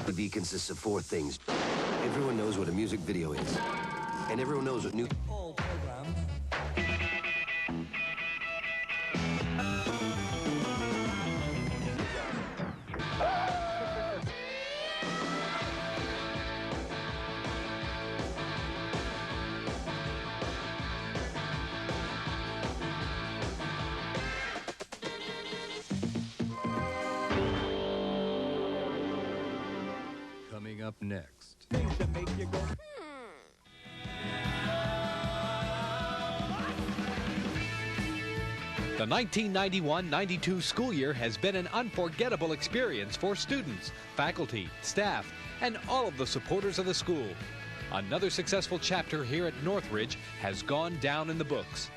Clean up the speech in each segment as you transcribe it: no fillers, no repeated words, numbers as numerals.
TV consists of 4 things. Everyone knows what a music video is. And everyone knows what new... All programs. Coming up next. Things that make you go. The 1991-92 school year has been an unforgettable experience for students, faculty, staff, and all of the supporters of the school. Another successful chapter here at Northridge has gone down in the books.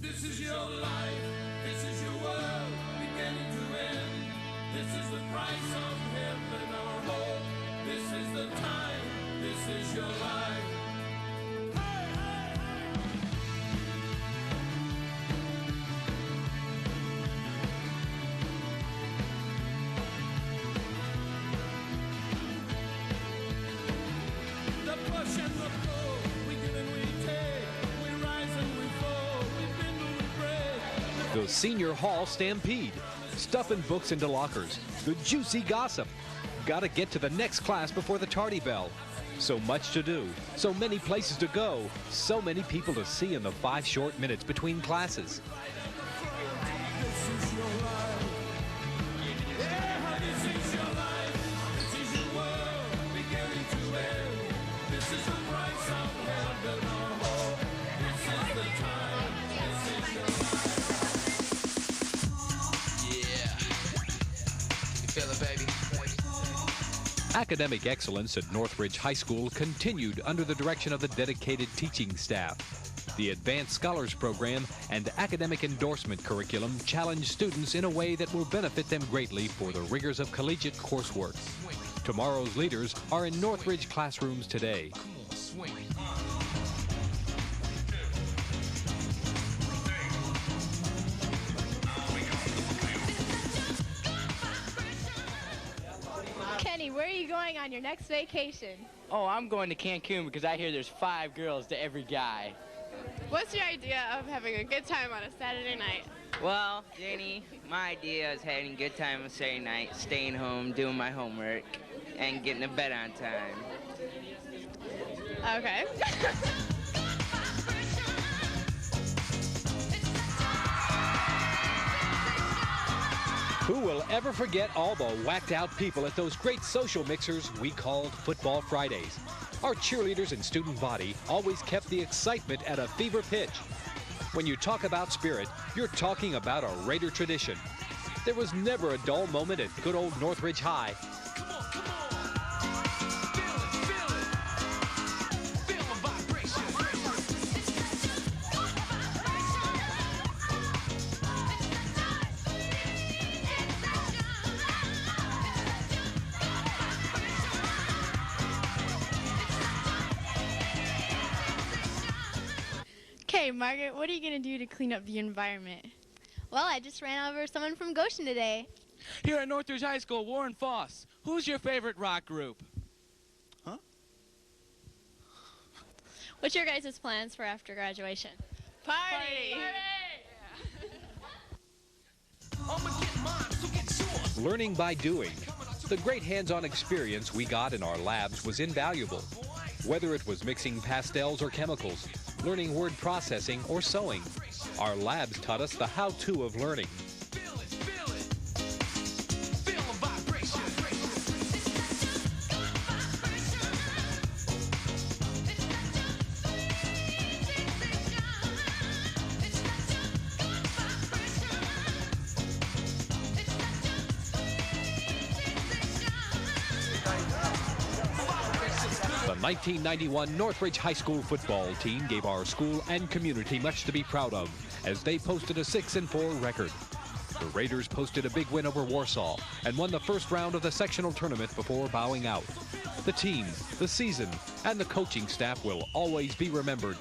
This is your life, this is your world, beginning to end. This is the price of heaven or hope. This is the time, this is your life. Hey, hey, hey. The push and the pull, we give and we take, we rise and we fall, we bend and we break. The Senior Hall Stampede, stuffing books into lockers, the juicy gossip. Gotta get to the next class before the tardy bell. So much to do, so many places to go, so many people to see in the 5 short minutes between classes. This is your life. Yeah, this is your life. This is your world, beginning to end. This is the price of heaven or hope. This is the time. This is your life. Yeah. Can you feel it, baby? Academic excellence at Northridge High School continued under the direction of the dedicated teaching staff. The Advanced Scholars Program and academic endorsement curriculum challenge students in a way that will benefit them greatly for the rigors of collegiate coursework. Tomorrow's leaders are in Northridge classrooms today. Come on, swing. Kenny, where are you going on your next vacation? Oh, I'm going to Cancun because I hear there's 5 girls to every guy. What's your idea of having a good time on a Saturday night? Well, Jenny, my idea is having a good time on Saturday night, staying home, doing my homework, and getting to bed on time. Okay. Who will ever forget all the whacked out people at those great social mixers we called Football Fridays? Our cheerleaders and student body always kept the excitement at a fever pitch. When you talk about spirit, you're talking about a Raider tradition. There was never a dull moment at good old Northridge High. Come on, come on. Feel it, feel it. Feel the vibration. Okay, Margaret, what are you going to do to clean up the environment? Well, I just ran over someone from Goshen today. Here at Northridge High School, Warren Foss, who's your favorite rock group? What's your guys' plans for after graduation? Party! I'ma get mine, so get yours. Learning by doing. The great hands-on experience we got in our labs was invaluable. Whether it was mixing pastels or chemicals, learning word processing or sewing, our labs taught us the how-to of learning. Feel it, feel it. Feel the vibration. The 1991 Northridge High School football team gave our school and community much to be proud of as they posted a 6-4 record. The Raiders posted a big win over Warsaw and won the first round of the sectional tournament before bowing out. The team, the season, and the coaching staff will always be remembered.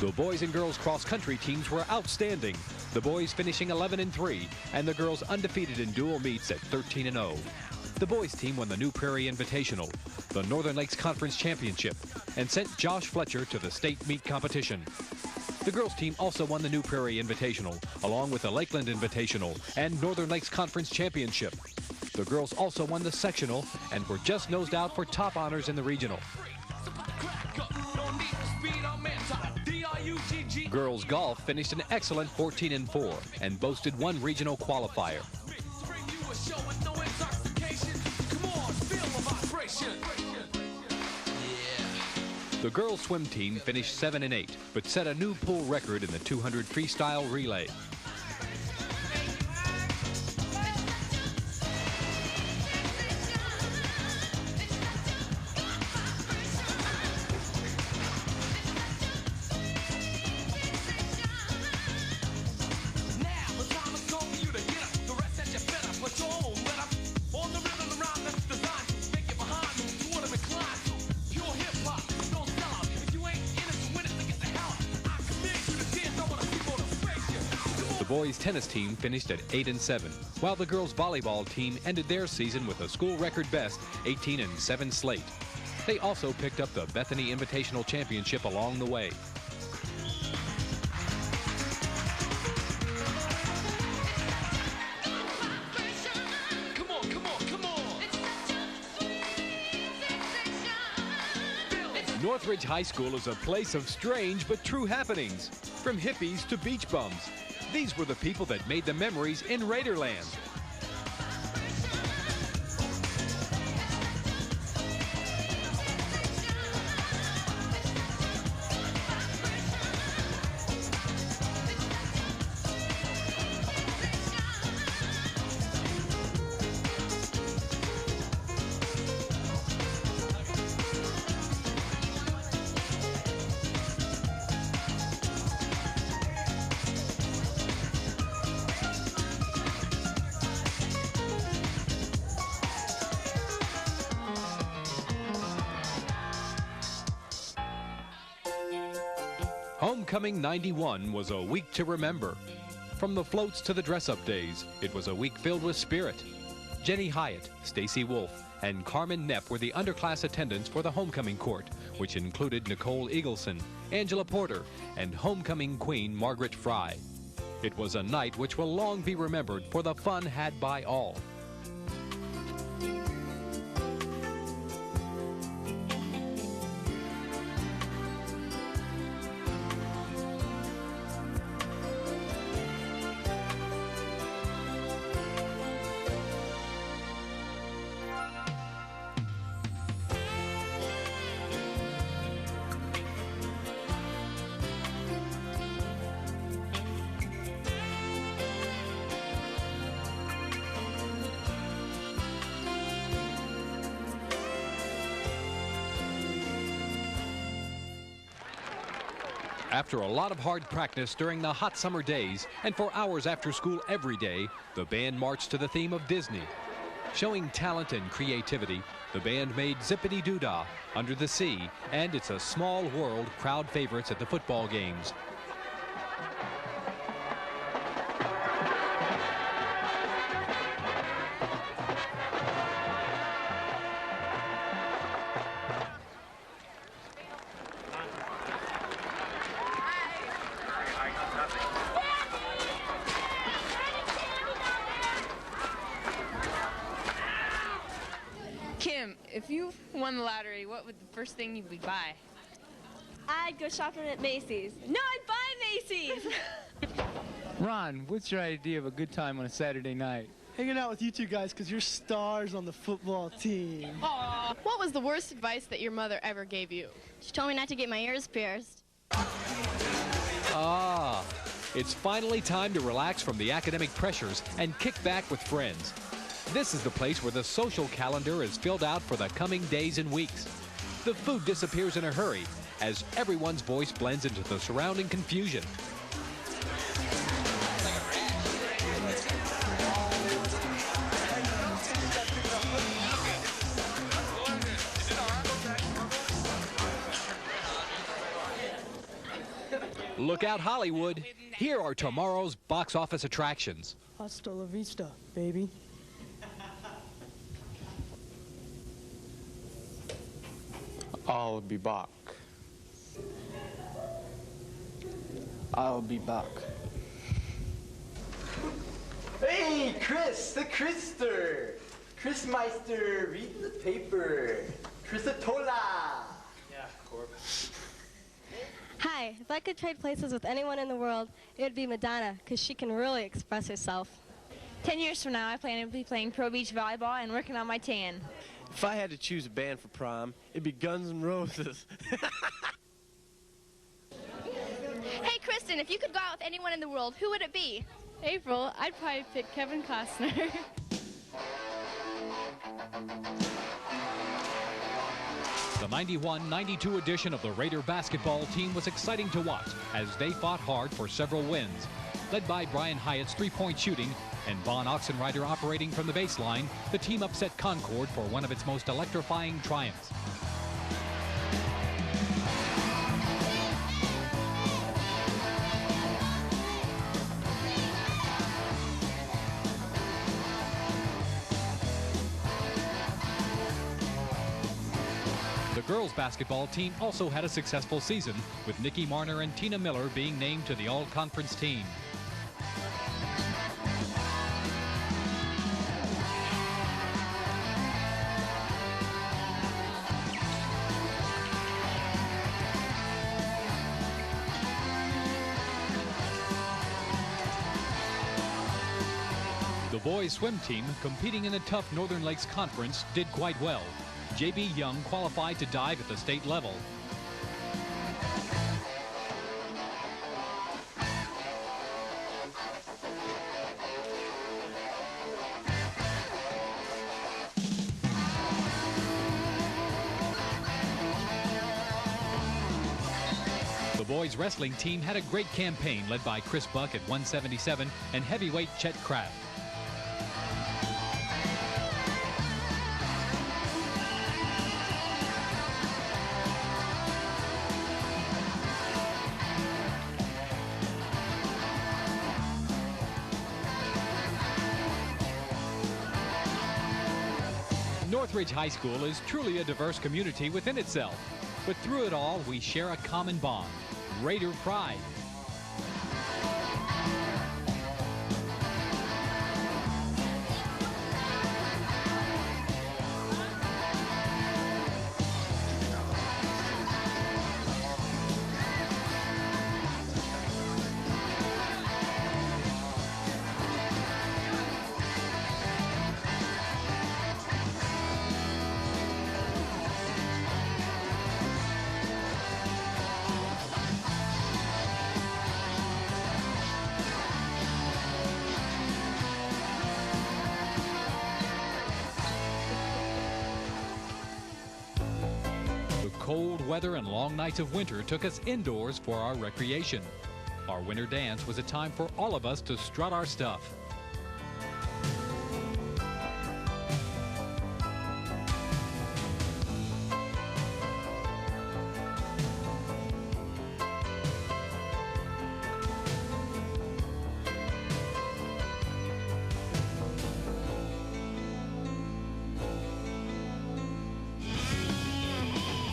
The boys and girls cross-country teams were outstanding. The boys finishing 11-3, and the girls undefeated in dual meets at 13-0. The boys team won the New Prairie Invitational, the Northern Lakes Conference Championship, and sent Josh Fletcher to the state meet competition. The girls team also won the New Prairie Invitational, along with the Lakeland Invitational and Northern Lakes Conference Championship. The girls also won the sectional and were just nosed out for top honors in the regional. Girls golf finished an excellent 14-4 and boasted one regional qualifier. The girls swim team finished 7-8, but set a new pool record in the 200 freestyle relay. The boys tennis team finished at 8-7, while the girls volleyball team ended their season with a school record best 18-7 slate. They also picked up the Bethany Invitational Championship along the way. Northridge High School is a place of strange but true happenings, from hippies to beach bums. These were the people that made the memories in Raiderland. Homecoming 91 was a week to remember. From the floats to the dress-up days, it was a week filled with spirit. Jenny Hyatt, Stacy Wolf, and Carmen Neff were the underclass attendants for the homecoming court, which included Nicole Eagleson, Angela Porter, and homecoming queen Margaret Fry. It was a night which will long be remembered for the fun had by all. After a lot of hard practice during the hot summer days and for hours after school every day, the band marched to the theme of Disney. Showing talent and creativity, the band made Zippity Doo-Dah, Under the Sea, and It's a Small World crowd favorites at the football games. Kim, if you won the lottery, what would the first thing you would buy? I'd go shopping at Macy's. No, I'd buy Macy's! Ron, what's your idea of a good time on a Saturday night? Hanging out with you two guys because you're stars on the football team. Aww. What was the worst advice that your mother ever gave you? She told me not to get my ears pierced. Ah, it's finally time to relax from the academic pressures and kick back with friends. This is the place where the social calendar is filled out for the coming days and weeks. The food disappears in a hurry as everyone's voice blends into the surrounding confusion. Look out, Hollywood. Here are tomorrow's box office attractions. Hasta la vista, baby. I'll be back. I'll be back. Hey, Chris, the Christer. Chris Meister, read the paper. Chrisatola. Yeah, Corp. Hi, if I could trade places with anyone in the world, it would be Madonna, because she can really express herself. 10 years from now, I plan to be playing pro beach volleyball and working on my tan. If I had to choose a band for prom, it'd be Guns N' Roses. Hey, Kristen, if you could go out with anyone in the world, who would it be? April, I'd probably pick Kevin Costner. The 91-92 edition of the Raider basketball team was exciting to watch as they fought hard for several wins. Led by Brian Hyatt's three-point shooting and Vaughn Oxenrider operating from the baseline, the team upset Concord for one of its most electrifying triumphs. The girls basketball team also had a successful season, with Nikki Marner and Tina Miller being named to the all-conference team. The boys swim team, competing in the tough Northern Lakes Conference, did quite well. J.B. Young qualified to dive at the state level. The boys wrestling team had a great campaign led by Chris Buck at 177 and heavyweight Chet Kraft. Northridge High School is truly a diverse community within itself, but through it all, we share a common bond: Raider pride. Cold weather and long nights of winter took us indoors for our recreation. Our winter dance was a time for all of us to strut our stuff.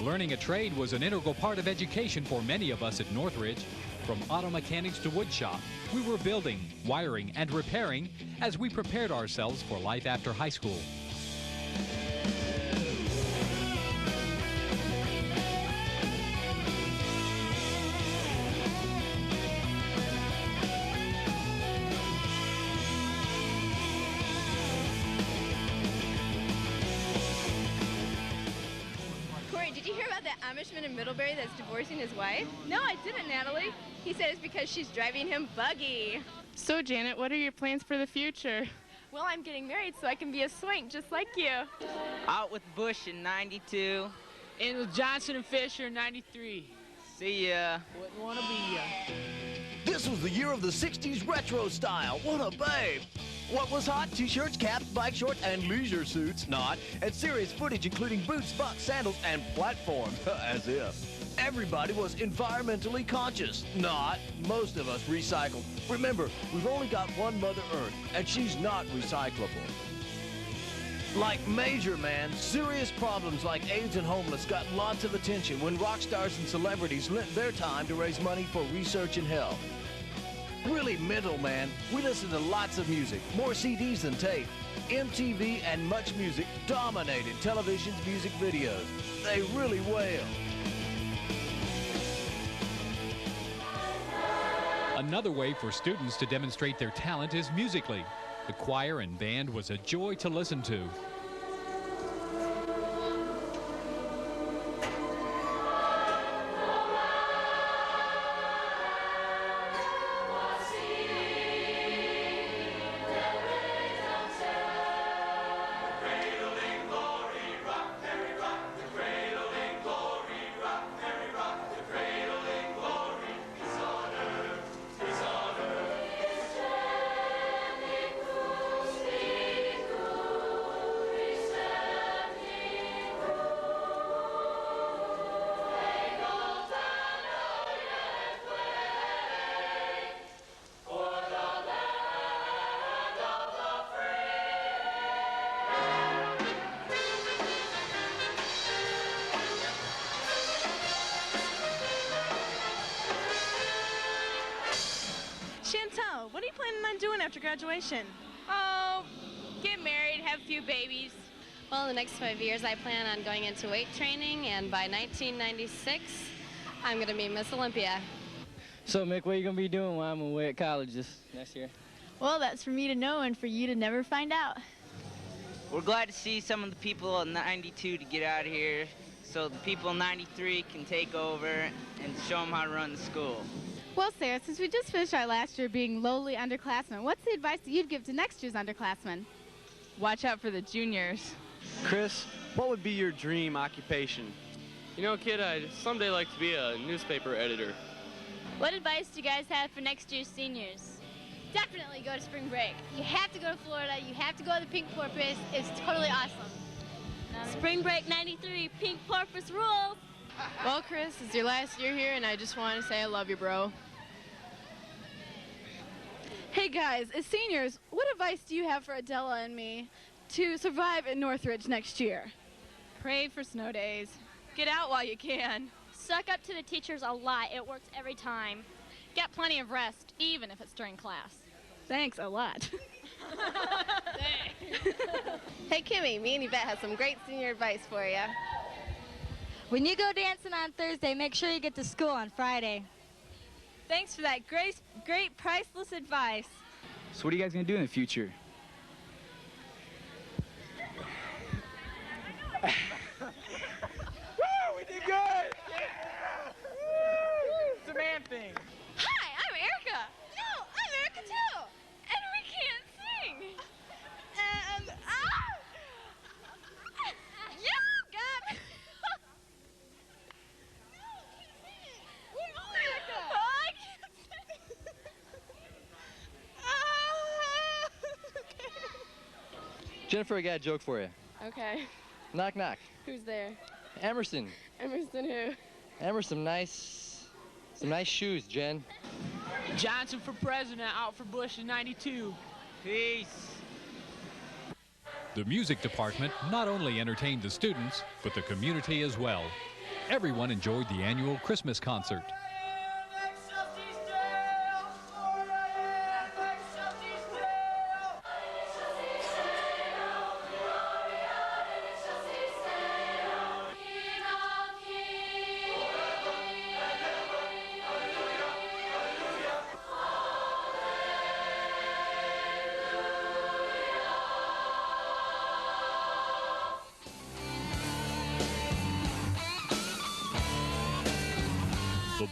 Learning a trade was an integral part of education for many of us at Northridge. From auto mechanics to woodshop, we were building, wiring, and repairing as we prepared ourselves for life after high school. Amishman in Middlebury that's divorcing his wife? No, I didn't, Natalie. He said it's because she's driving him buggy. So, Janet, what are your plans for the future? Well, I'm getting married so I can be a swank just like you. Out with Bush in 92. In with Johnson and Fisher in 93. See ya. Wouldn't want to be ya. This was the year of the 60s retro style. What a babe. What was hot? T-shirts, caps, bike shorts, and leisure suits. Not. And serious footage including boots, bucks, sandals, and platforms. As if. Everybody was environmentally conscious. Not. Most of us recycled. Remember, we've only got one Mother Earth, and she's not recyclable. Like major, man, serious problems like AIDS and homeless got lots of attention when rock stars and celebrities lent their time to raise money for research and health. Really mental, man. We listen to lots of music, more CDs than tape. MTV and Much Music dominated television's music videos. They really wailed. Another way for students to demonstrate their talent is musically. The choir and band was a joy to listen to. What are you planning on doing after graduation? Oh, get married, have a few babies. Well, in the next 5 years, I plan on going into weight training, and by 1996, I'm going to be Miss Olympia. So, Mick, what are you going to be doing while I'm away at college this next year? Well, that's for me to know and for you to never find out. We're glad to see some of the people in 92 to get out of here so the people in 93 can take over and show them how to run the school. Well, Sarah, since we just finished our last year being lowly underclassmen, what's the advice that you'd give to next year's underclassmen? Watch out for the juniors. Chris, what would be your dream occupation? You know, kid, I'd someday like to be a newspaper editor. What advice do you guys have for next year's seniors? Definitely go to spring break. You have to go to Florida. You have to go to the Pink Porpoise. It's totally awesome. Spring break 93, Pink Porpoise rules. Well, Chris, it's your last year here, and I just want to say I love you, bro. Hey, guys, as seniors, what advice do you have for Adela and me to survive at Northridge next year? Pray for snow days. Get out while you can. Suck up to the teachers a lot. It works every time. Get plenty of rest, even if it's during class. Thanks a lot. Hey, Kimmy, me and Yvette have some great senior advice for you. When you go dancing on Thursday, make sure you get to school on Friday. Thanks for that great priceless advice. So what are you guys going to do in the future? Woo, we did good! Yeah! It's a man thing. Hi, I'm Erica. No, I'm Erica too. And we can't sing. And, you got me. Jennifer, I got a joke for you. Okay. Knock, knock. Who's there? Emerson. Emerson who? Emerson, some nice shoes, Jen. Johnson for president, out for Bush in 92. Peace. The music department not only entertained the students, but the community as well. Everyone enjoyed the annual Christmas concert.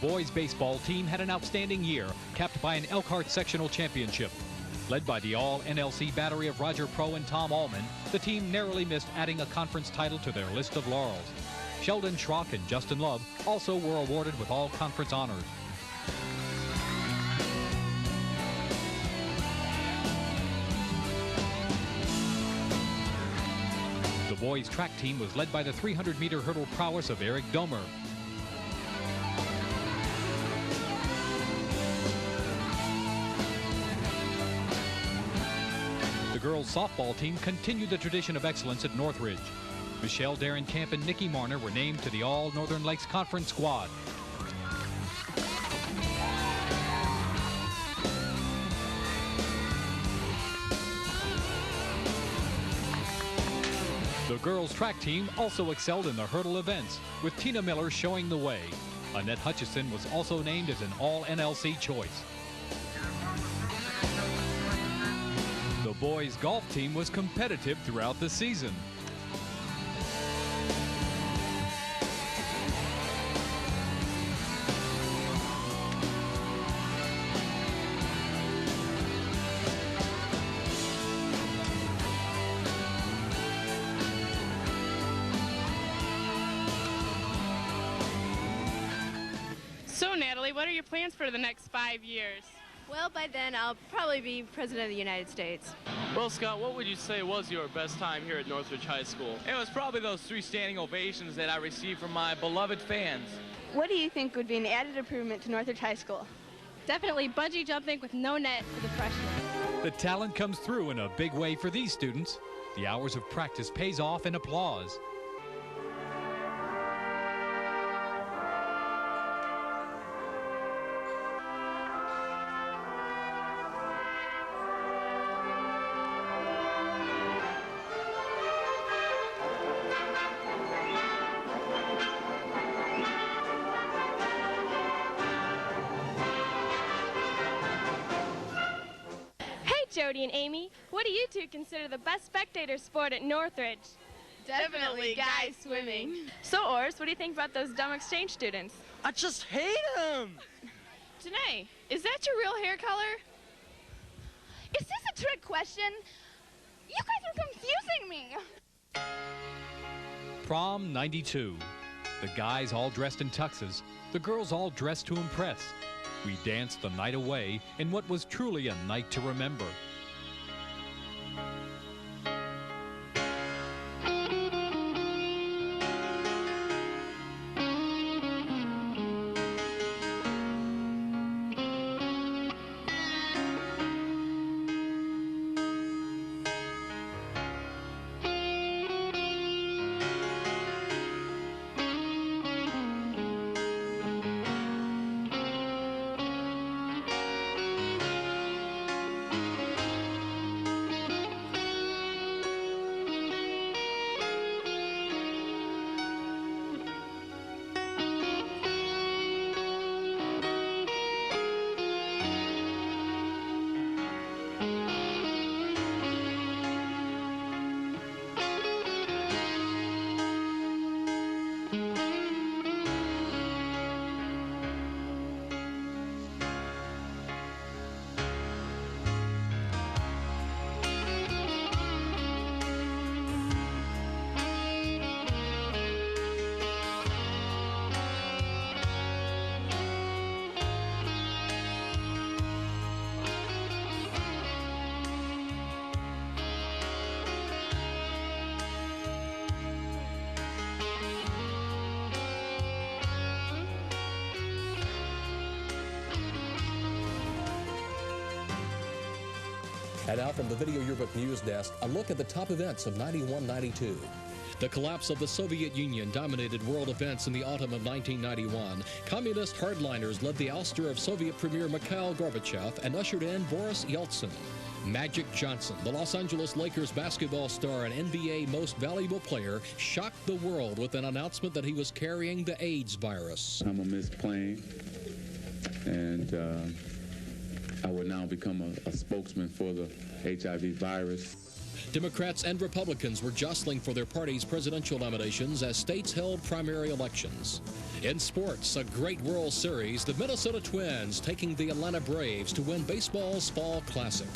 boys' baseball team had an outstanding year, capped by an Elkhart sectional championship. Led by the all-NLC battery of Roger Pro and Tom Allman, the team narrowly missed adding a conference title to their list of laurels. Sheldon Schrock and Justin Love also were awarded with all-conference honors. The boys' track team was led by the 300-meter hurdle prowess of Eric Domer. The girls' softball team continued the tradition of excellence at Northridge. Michelle Darren-Camp and Nikki Marner were named to the All-Northern Lakes Conference squad. The girls' track team also excelled in the hurdle events, with Tina Miller showing the way. Annette Hutchison was also named as an All-NLC choice. The boys' golf team was competitive throughout the season. So, Natalie, what are your plans for the next 5 years? Well, by then, I'll probably be President of the United States. Well, Scott, what would you say was your best time here at Northridge High School? It was probably those 3 standing ovations that I received from my beloved fans. What do you think would be an added improvement to Northridge High School? Definitely bungee jumping with no net for the freshmen. The talent comes through in a big way for these students. The hours of practice pays off in applause. Jody and Amy, what do you two consider the best spectator sport at Northridge? Definitely guys swimming. So, Ors, what do you think about those dumb exchange students? I just hate them. Janae, is that your real hair color? Is this a trick question? You guys are confusing me. Prom 92. The guys all dressed in tuxes, the girls all dressed to impress. We danced the night away in what was truly a night to remember. And now from the Video Yearbook News Desk, a look at the top events of 91-92. The collapse of the Soviet Union dominated world events in the autumn of 1991. Communist hardliners led the ouster of Soviet Premier Mikhail Gorbachev and ushered in Boris Yeltsin. Magic Johnson, the Los Angeles Lakers basketball star and NBA Most Valuable Player, shocked the world with an announcement that he was carrying the AIDS virus. I'm going to miss playing, and I will now become a spokesman for the HIV virus. Democrats and Republicans were jostling for their party's presidential nominations as states held primary elections. In sports, a great World Series, the Minnesota Twins taking the Atlanta Braves to win baseball's Fall Classic.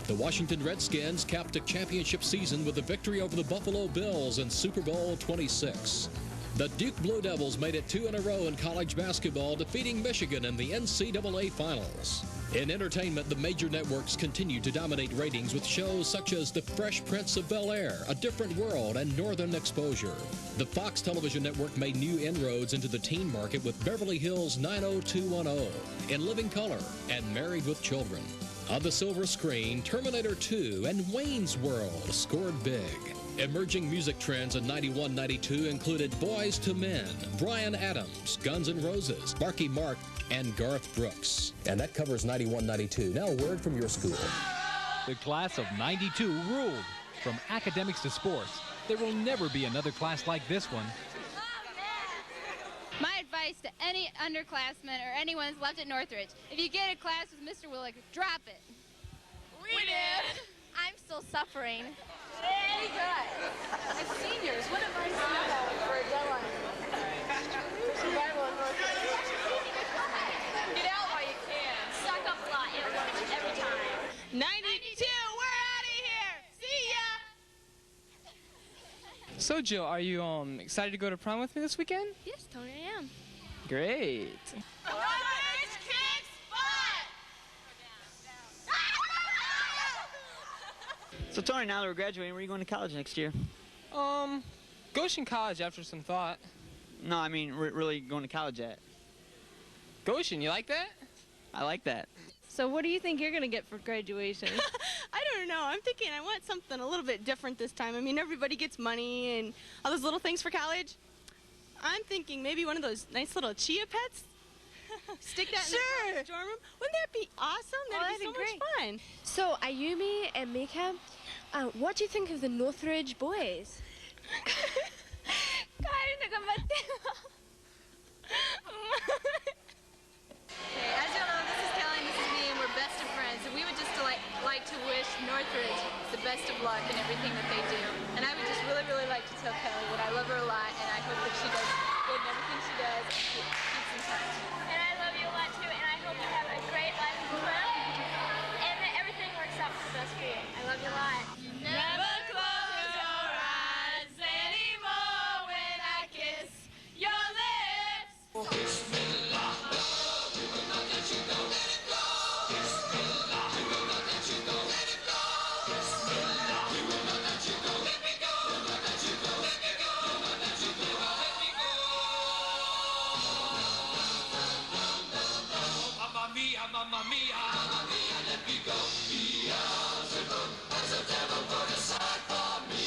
The Washington Redskins capped a championship season with a victory over the Buffalo Bills in Super Bowl 26. The Duke Blue Devils made it 2 in a row in college basketball, defeating Michigan in the NCAA Finals. In entertainment, the major networks continue to dominate ratings with shows such as The Fresh Prince of Bel-Air, A Different World, and Northern Exposure. The Fox television network made new inroads into the teen market with Beverly Hills 90210, In Living Color, and Married with Children. On the silver screen, Terminator 2 and Wayne's World scored big. Emerging music trends in 91-92 included Boys to Men, Bryan Adams, Guns N' Roses, Marky Mark, and Garth Brooks. And that covers 91-92. Now a word from your school. The class of 92 ruled. From academics to sports, there will never be another class like this one. My advice to any underclassmen or anyone who's left at Northridge, if you get a class with Mr. Willick, drop it. We did. I'm still suffering. Hey guys, as seniors, what advice do you have for Adela for survival in Northridge? Get out while you can. Suck up a lot. It works every time. 92, we're out of here. See ya. So, Jill, are you excited to go to prom with me this weekend? Yes, Tony, I am. Great. Northridge kicks butt. So, Tony, now that we're graduating, where are you going to college next year? Goshen College after some thought. No, I mean, really going to college at. Goshen, you like that? I like that. So what do you think you're going to get for graduation? I don't know. I'm thinking I want something a little bit different this time. I mean, everybody gets money and all those little things for college. I'm thinking maybe one of those nice little chia pets. Stick that in the dorm room. Wouldn't that be awesome? That'd be so much fun. So Ayumi and Mika, what do you think of the Northridge boys? Okay, as you all know, this is Kelly and this is me, and we're best of friends. And we would just like to wish Northridge the best of luck in everything that they do. And I would just really, really like to tell Kelly that I love her a lot, and I hope that she does good in everything she does and keeps in touch. And I love you a lot too, and I hope you have a great life in prom, and that everything works out for the best for you. I love you a lot. Never close your eyes anymore when I kiss your lips. Mamma mia, let me go. Beelzebub has a devil put aside for me,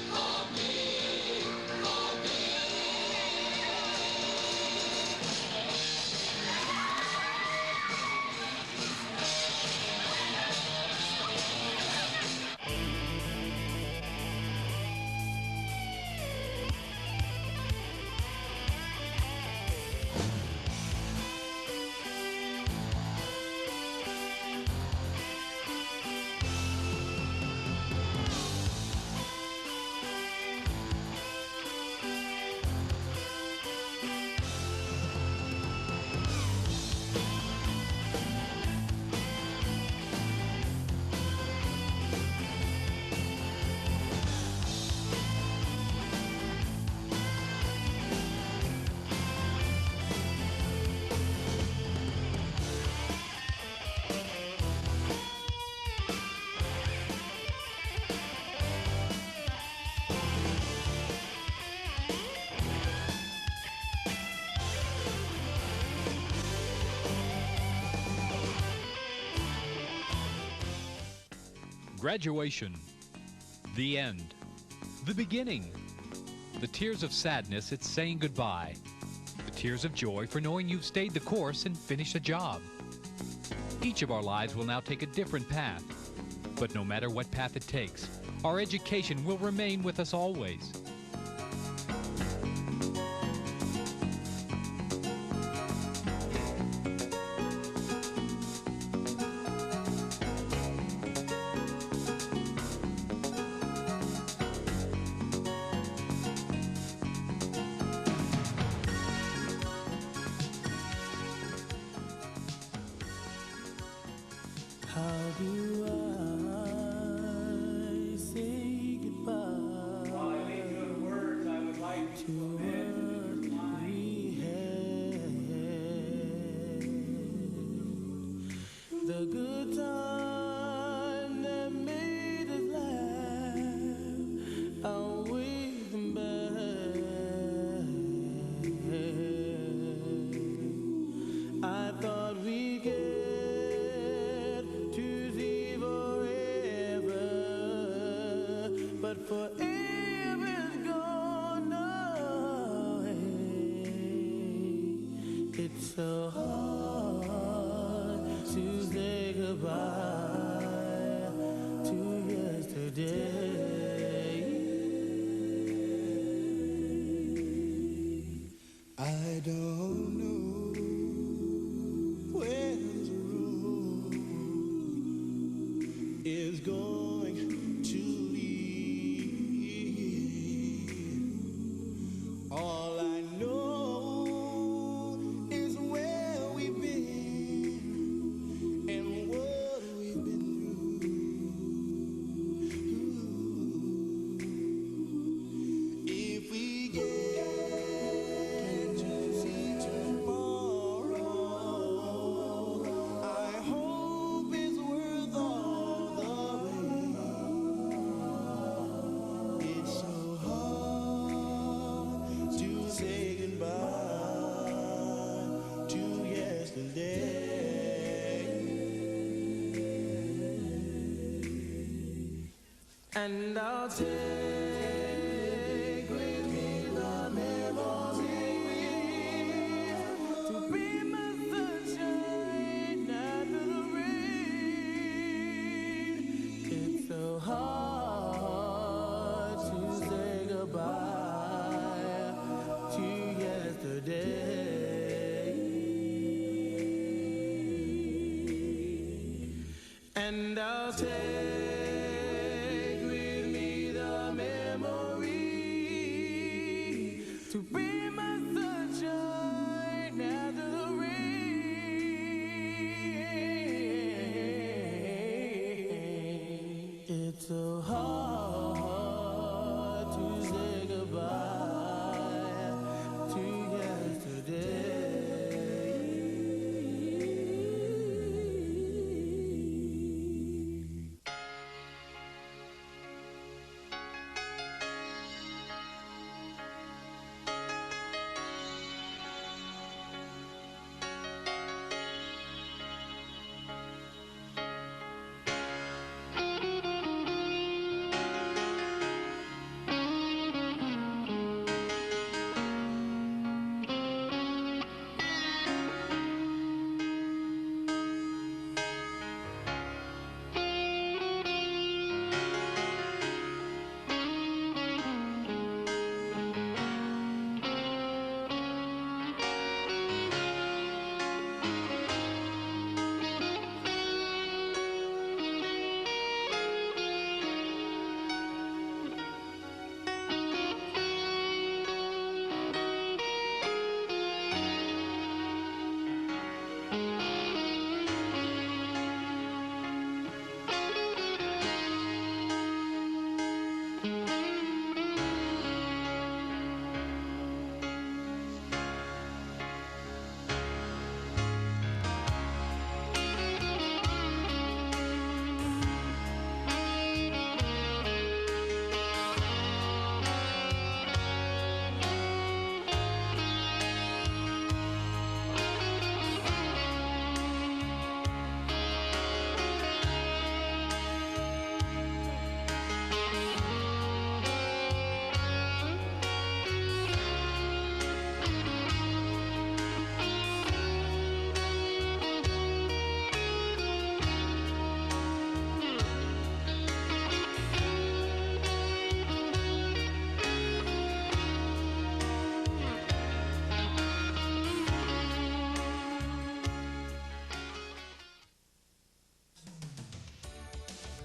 for me, for me. Graduation. The end. The beginning. The tears of sadness, it's saying goodbye. The tears of joy for knowing you've stayed the course and finished a job. Each of our lives will now take a different path. But no matter what path it takes, our education will remain with us always. How do I say goodbye? While I leave you in words, I would like to what we had. The good time that made us laugh, outweigh them bad. I thought we get to see forever, but forever's gone away. It's so hard to say goodbye to yesterday. I don't know where the road is going to lead. All I know is where we've been and what we've been through. If we get to see tomorrow, I hope it's worth all the wait. It's so hard to say goodbye to yesterday. And I'll take with me the memories to be my sunshine after the rain. It's so hard to say goodbye to yesterday. And I'll take with me the memory to be my sunshine after the rain. It's so hard to say goodbye to yesterday.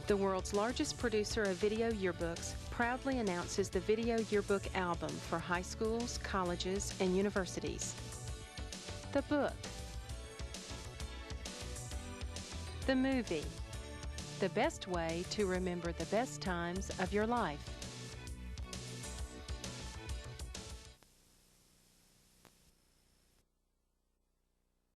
The world's largest producer of video yearbooks proudly announces the Video Yearbook album for high schools, colleges, and universities. The book. The movie. The best way to remember the best times of your life.